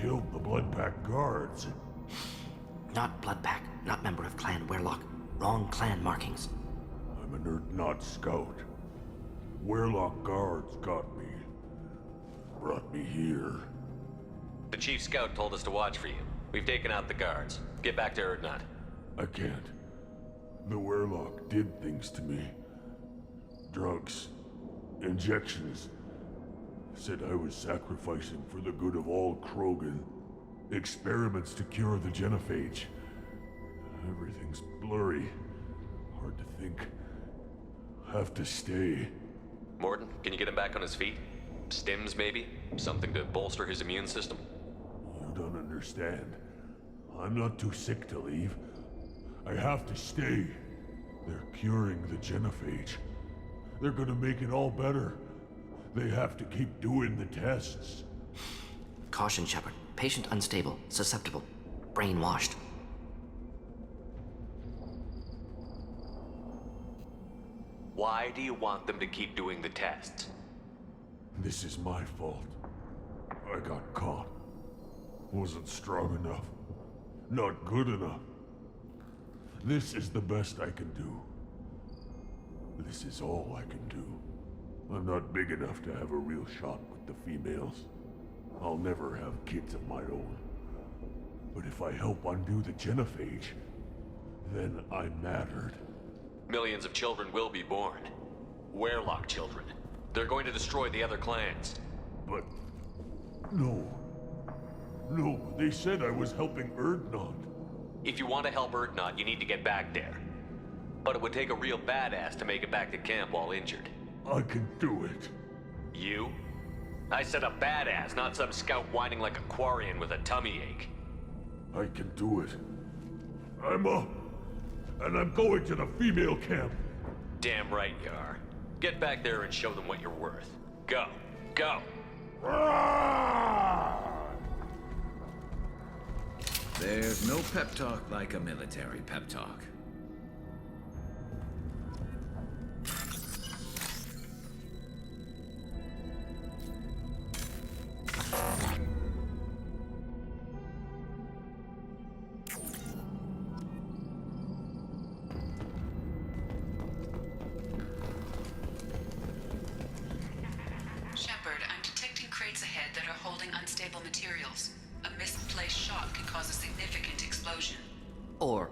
killed the Bloodpack guards. Not Bloodpack, not member of Clan Werlock. Wrong clan markings. I'm a nerd, not scout. Werlock guards got me. Brought me here. The chief scout told us to watch for you. We've taken out the guards. Get back to Erdnot. I can't. The Werlock did things to me. Drugs. Injections. Said I was sacrificing for the good of all Krogan. Experiments to cure the genophage. Everything's blurry. Hard to think. Have to stay. Morton, can you get him back on his feet? Stims, maybe? Something to bolster his immune system? You don't understand. I'm not too sick to leave. I have to stay. They're curing the genophage. They're gonna make it all better. They have to keep doing the tests. Caution, Shepard. Patient unstable, susceptible, brainwashed. Why do you want them to keep doing the tests? This is my fault. I got caught. Wasn't strong enough. Not good enough. This is the best I can do. This is all I can do. I'm not big enough to have a real shot with the females. I'll never have kids of my own. But if I help undo the genophage, then I'm mattered. Millions of children will be born. Werlock children. They're going to destroy the other clans. But... no. No, they said I was helping Erdnot. If you want to help Erdnot, you need to get back there. But it would take a real badass to make it back to camp while injured. I can do it. You? I said a badass, not some scout whining like a Quarian with a tummy ache. I can do it. I'm up. And I'm going to the female camp. Damn right you are. Get back there and show them what you're worth. Go. Go. There's no pep talk like a military pep talk. Shepard, I'm detecting crates ahead that are holding unstable materials. A misplaced shot can cause a significant explosion. Or...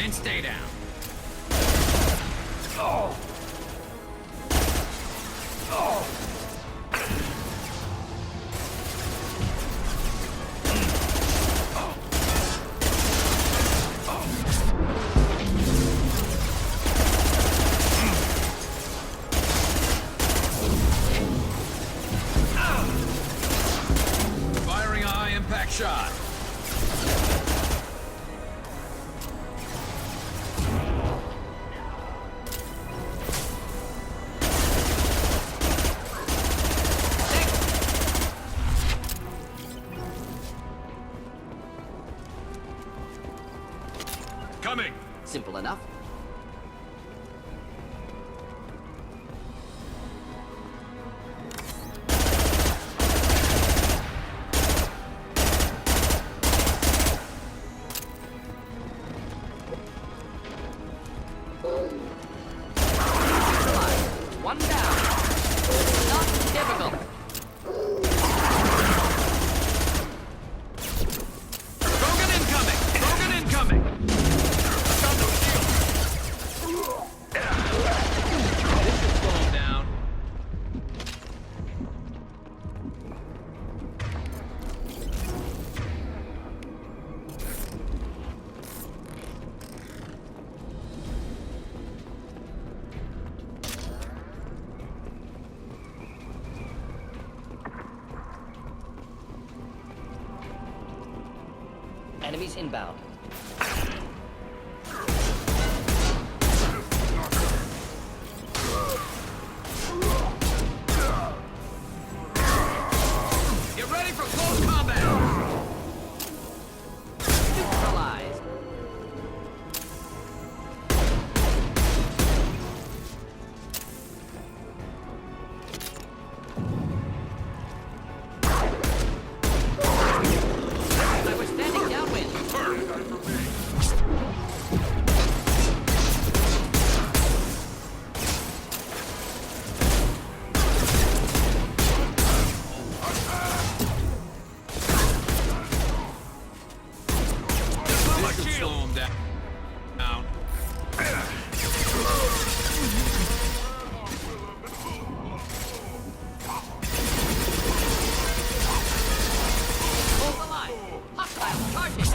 And stay down. Firing a high-impact shot. Coming! Simple enough. One down. Not difficult. Krogan incoming! Krogan incoming! This is slowing down. Enemies inbound. for close combat! Neutralized. I was standing downwind. Slow him down. Hold the line. Hostile charging.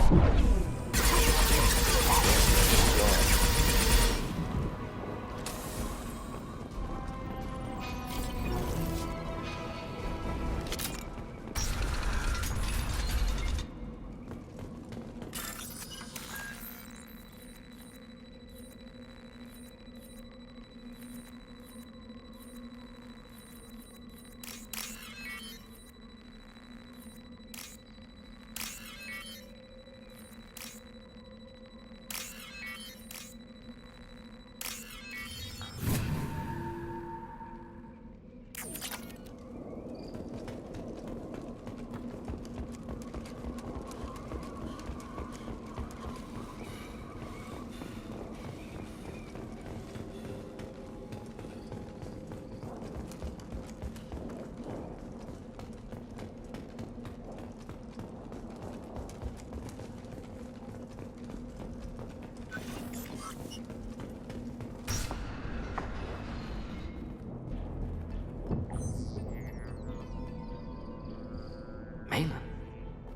Malin,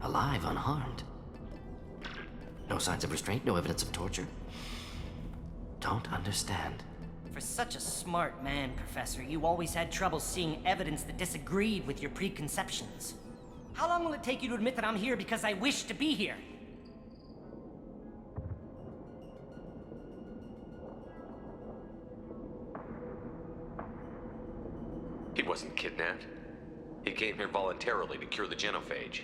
alive, unharmed. No signs of restraint, no evidence of torture. Don't understand. For such a smart man, Professor, you always had trouble seeing evidence that disagreed with your preconceptions. How long will it take you to admit that I'm here because I wish to be here? He wasn't kidnapped. He came here voluntarily to cure the genophage.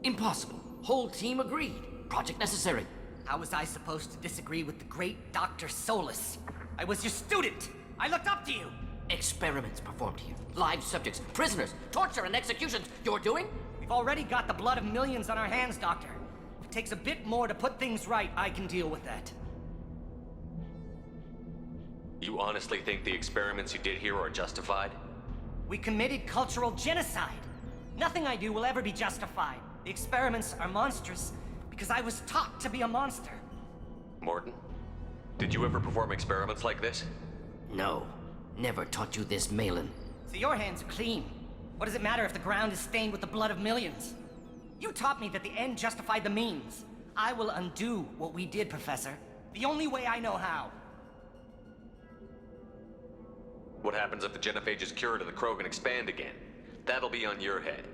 Impossible. Whole team agreed. Project necessary. How was I supposed to disagree with the great Dr. Solus? I was your student! I looked up to you! Experiments performed here. Live subjects, prisoners, torture and executions. You're doing? We've already got the blood of millions on our hands, Doctor. If it takes a bit more to put things right, I can deal with that. You honestly think the experiments you did here are justified? We committed cultural genocide. Nothing I do will ever be justified. The experiments are monstrous because I was taught to be a monster. Morton, did you ever perform experiments like this? No. Never taught you this, Malin. So your hands are clean. What does it matter if the ground is stained with the blood of millions? You taught me that the end justified the means. I will undo what we did, Professor. The only way I know how. What happens if the genophage is cured and the Krogan expand again? That'll be on your head.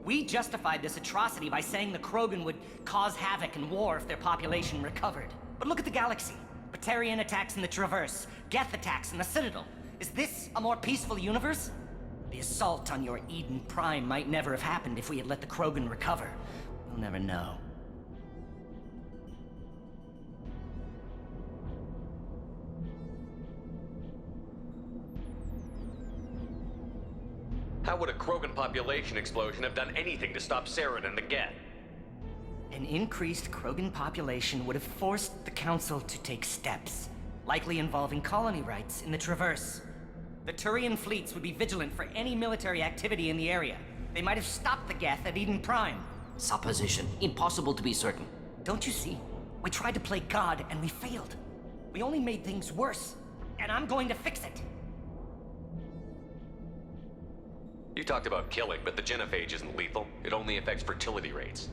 We justified this atrocity by saying the Krogan would cause havoc and war if their population recovered. But look at the galaxy. Batarian attacks in the Traverse, Geth attacks in the Citadel. Is this a more peaceful universe? The assault on your Eden Prime might never have happened if we had let the Krogan recover. We'll never know. How would a Krogan population explosion have done anything to stop Saren and the Geth? An increased Krogan population would have forced the Council to take steps, likely involving colony rights in the Traverse. The Turian fleets would be vigilant for any military activity in the area. They might have stopped the Geth at Eden Prime. Supposition. Impossible to be certain. Don't you see? We tried to play God and we failed. We only made things worse, and I'm going to fix it. You talked about killing, but the genophage isn't lethal. It only affects fertility rates.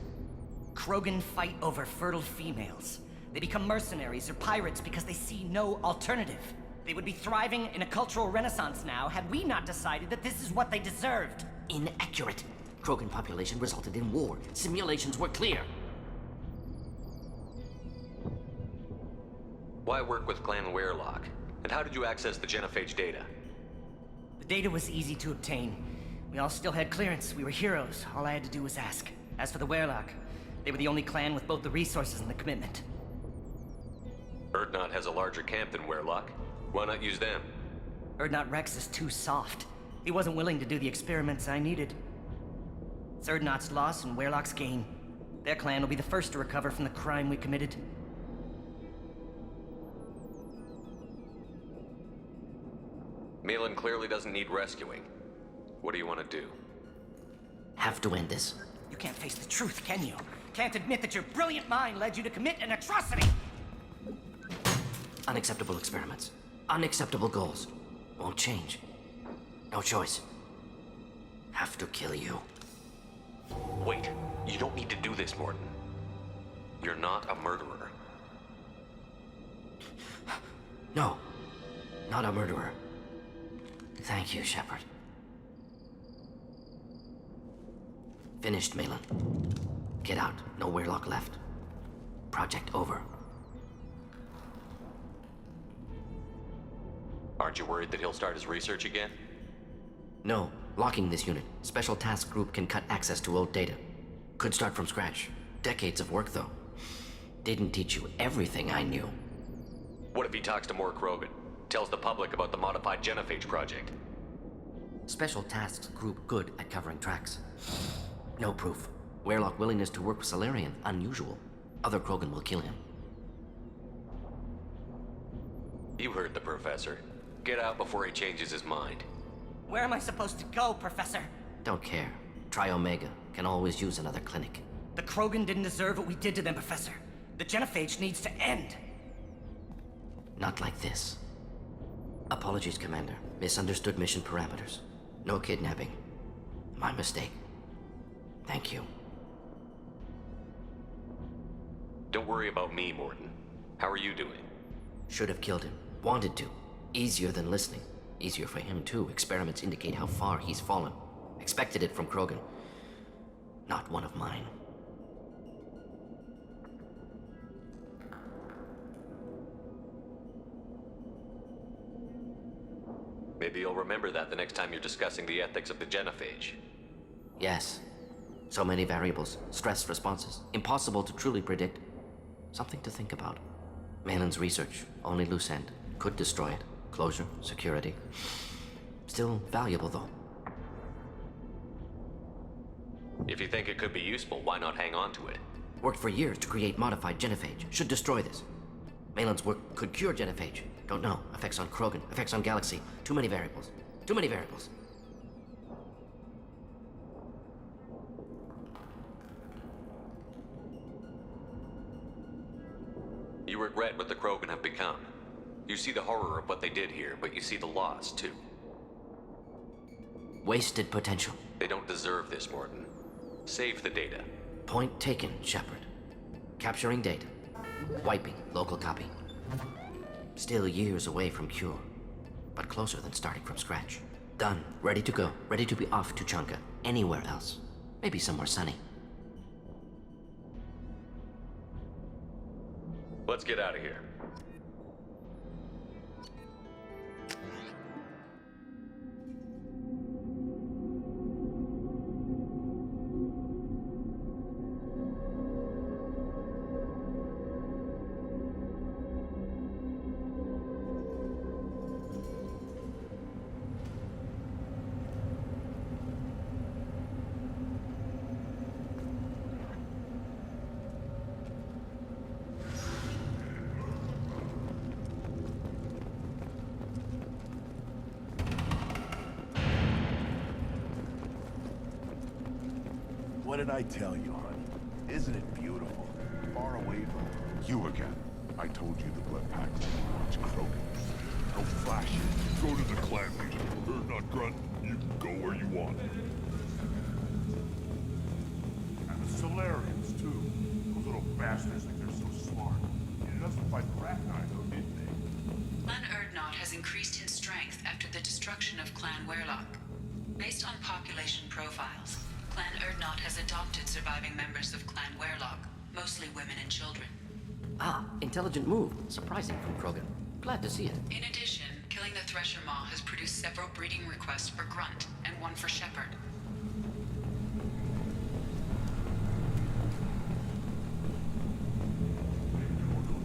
Krogan fight over fertile females. They become mercenaries or pirates because they see no alternative. They would be thriving in a cultural renaissance now had we not decided that this is what they deserved. Inaccurate. Krogan population resulted in war. Simulations were clear. Why work with Clan Weirlock? And how did you access the genophage data? The data was easy to obtain. We all still had clearance. We were heroes. All I had to do was ask. As for the Wehrlock, they were the only clan with both the resources and the commitment. Erdnot has a larger camp than Wehrlock. Why not use them? Erdnot Rex is too soft. He wasn't willing to do the experiments I needed. It's Erdnot's loss and Wehrlock's gain. Their clan will be the first to recover from the crime we committed. Malin clearly doesn't need rescuing. What do you want to do? Have to end this. You can't face the truth, can you? Can't admit that your brilliant mind led you to commit an atrocity! Unacceptable experiments. Unacceptable goals. Won't change. No choice. Have to kill you. Wait, you don't need to do this, Morton. You're not a murderer. No. Not a murderer. Thank you, Shepard. Finished, Malin. Get out. No Wehrlock left. Project over. Aren't you worried that he'll start his research again? No. Locking this unit. Special task group can cut access to old data. Could start from scratch. Decades of work, though. Didn't teach you everything I knew. What if he talks to more Krogan? Tells the public about the modified genophage project? Special tasks group good at covering tracks. No proof. Wehrlock willingness to work with Salarian, unusual. Other Krogan will kill him. You heard the professor. Get out before he changes his mind. Where am I supposed to go, Professor? Don't care. Try Omega. Can always use another clinic. The Krogan didn't deserve what we did to them, Professor. The genophage needs to end. Not like this. Apologies, Commander. Misunderstood mission parameters. No kidnapping. My mistake. Thank you. Don't worry about me, Morton. How are you doing? Should have killed him. Wanted to. Easier than listening. Easier for him, too. Experiments indicate how far he's fallen. Expected it from Krogan. Not one of mine. Maybe you'll remember that the next time you're discussing the ethics of the genophage. Yes. So many variables. Stress responses. Impossible to truly predict. Something to think about. Malin's research. Only loose end. Could destroy it. Closure. Security. Still valuable, though. If you think it could be useful, why not hang on to it? Worked for years to create modified genophage. Should destroy this. Malin's work could cure genophage. Don't know. Effects on Krogan. Effects on Galaxy. Too many variables. Too many variables. You regret what the Krogan have become. You see the horror of what they did here, but you see the loss, too. Wasted potential. They don't deserve this, Morton. Save the data. Point taken, Shepard. Capturing data. Wiping local copy. Still years away from cure, but closer than starting from scratch. Done. Ready to go. Ready to be off to Chunka. Anywhere else. Maybe somewhere sunny. Let's get out of here. What did I tell you, honey? Isn't it beautiful? Far away from... You again. I told you the blood pact was Krogan. No flashing. Go to the clan meeting. Or not grunt. You can go where you want. And the Solarians, too. Those little bastards think they're so smart. You enough to fight Ragnar, though, didn't they? Clan Erdnot has increased in strength after the destruction of Clan Wehrlock. Based on population profiles, Clan Erdnot has adopted surviving members of Clan Wehrlock, mostly women and children. Ah, intelligent move. Surprising from Krogan. Glad to see it. In addition, killing the Thresher Maw has produced several breeding requests for Grunt, and and one for Shepard.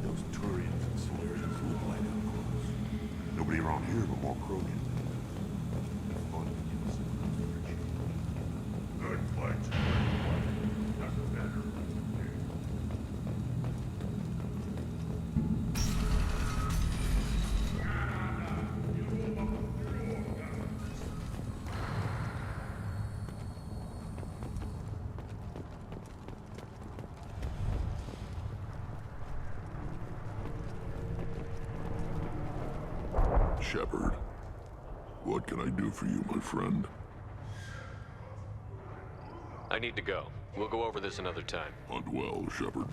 Those Turians and Solarians look like up close. Nobody around here but more Krogan. Fun to get some good fights. Doesn't matter. Shepard, what can I do for you, my friend? I need to go. We'll go over this another time. Hunt well, Shepard.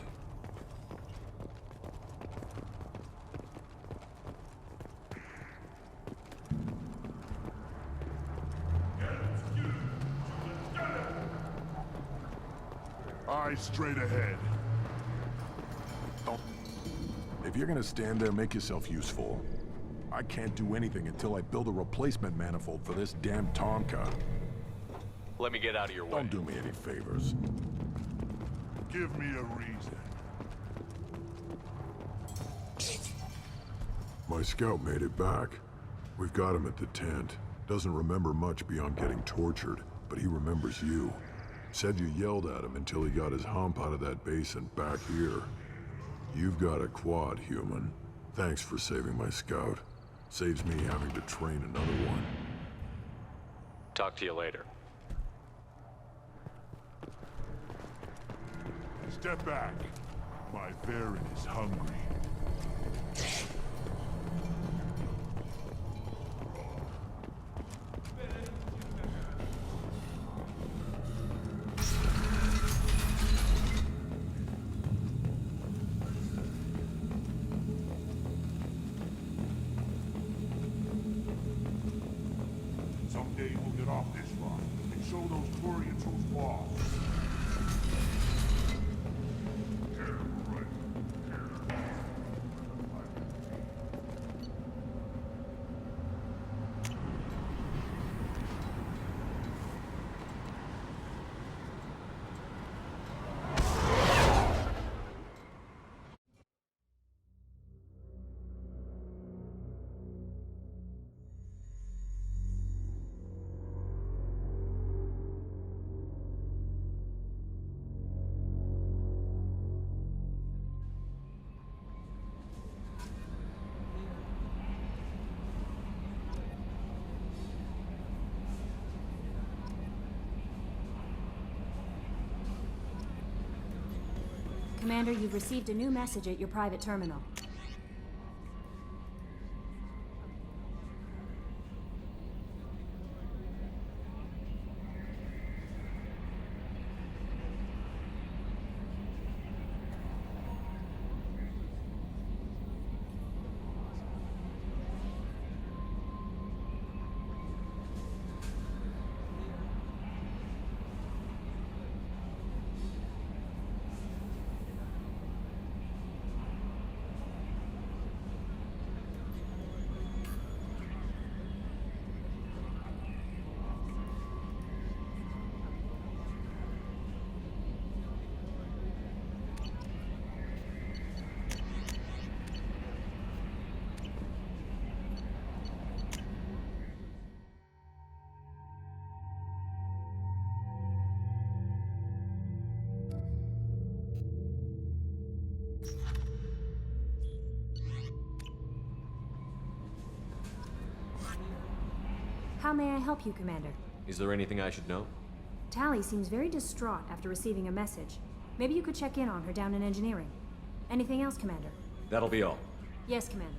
Eyes straight ahead. If you're gonna stand there, make yourself useful. I can't do anything until I build a replacement manifold for this damn Tonka. Let me get out of your way. Don't do me any favors. Give me a reason. My scout made it back. We've got him at the tent. Doesn't remember much beyond getting tortured, but he remembers you. Said you yelled at him until he got his hump out of that basin back here. You've got a quad, human. Thanks for saving my scout. Saves me having to train another one. Talk to you later. Step back. My Baron is hungry. Someday we'll get off this rock and show those Turians who's boss. Commander, you've received a new message at your private terminal. How may I help you, Commander? Is there anything I should know? Tally seems very distraught after receiving a message. Maybe you could check in on her down in engineering. Anything else, Commander? That'll be all. Yes, Commander.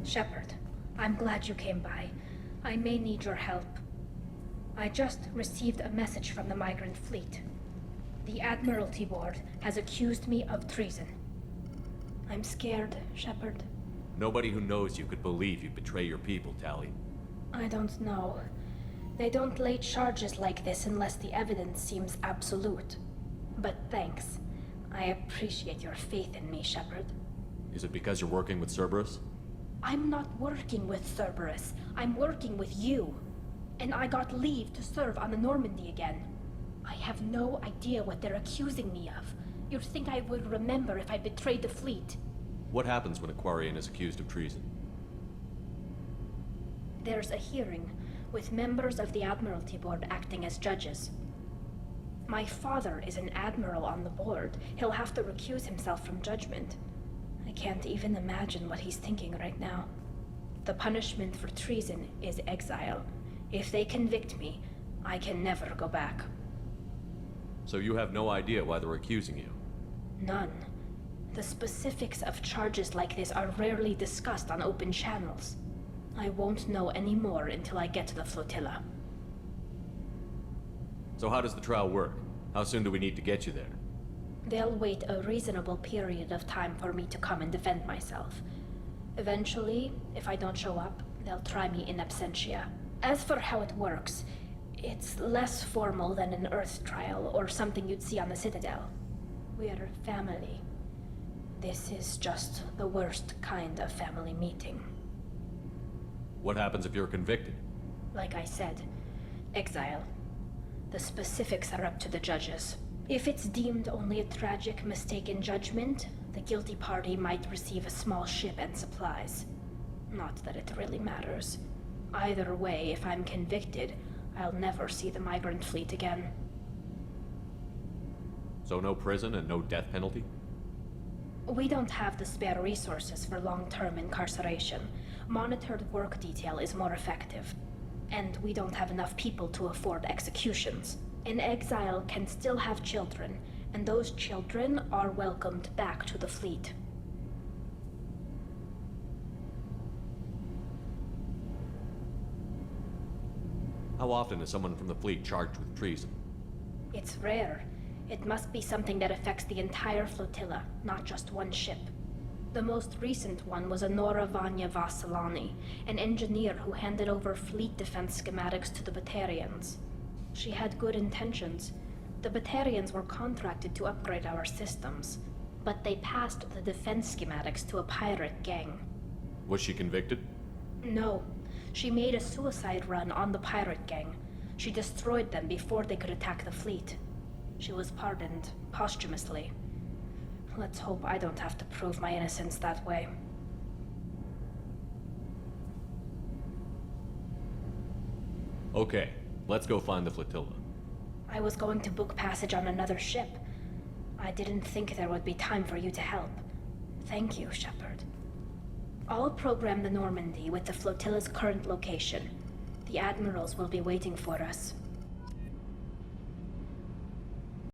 Shepard, I'm glad you came by. I may need your help. I just received a message from the migrant fleet. The Admiralty Board has accused me of treason. I'm scared, Shepard. Nobody who knows you could believe you betray your people, Tally. I don't know. They don't lay charges like this unless the evidence seems absolute. But thanks. I appreciate your faith in me, Shepard. Is it because you're working with Cerberus? I'm not working with Cerberus. I'm working with you. And I got leave to serve on the Normandy again. I have no idea what they're accusing me of. You'd think I would remember if I betrayed the fleet. What happens when a Quarian is accused of treason? There's a hearing, with members of the Admiralty Board acting as judges. My father is an admiral on the board. He'll have to recuse himself from judgment. I can't even imagine what he's thinking right now. The punishment for treason is exile. If they convict me, I can never go back. So you have no idea why they're accusing you? None. The specifics of charges like this are rarely discussed on open channels. I won't know any more until I get to the flotilla. So how does the trial work? How soon do we need to get you there? They'll wait a reasonable period of time for me to come and defend myself. Eventually, if I don't show up, they'll try me in absentia. As for how it works, it's less formal than an Earth trial or something you'd see on the Citadel. We're family. This is just the worst kind of family meeting. What happens if you're convicted? Like I said, exile. The specifics are up to the judges. If it's deemed only a tragic mistake in judgment, the guilty party might receive a small ship and supplies. Not that it really matters. Either way, if I'm convicted, I'll never see the migrant fleet again. So no prison and no death penalty? We don't have the spare resources for long-term incarceration. Monitored work detail is more effective. And we don't have enough people to afford executions. An exile can still have children, and those children are welcomed back to the fleet. How often is someone from the fleet charged with treason? It's rare. It must be something that affects the entire flotilla, not just one ship. The most recent one was Honora Vanya Vassilani, an engineer who handed over fleet defense schematics to the Batarians. She had good intentions. The Batarians were contracted to upgrade our systems, but they passed the defense schematics to a pirate gang. Was she convicted? No. She made a suicide run on the pirate gang. She destroyed them before they could attack the fleet. She was pardoned posthumously. Let's hope I don't have to prove my innocence that way. Okay, let's go find the flotilla. I was going to book passage on another ship. I didn't think there would be time for you to help. Thank you, Shepard. I'll program the Normandy with the flotilla's current location. The admirals will be waiting for us.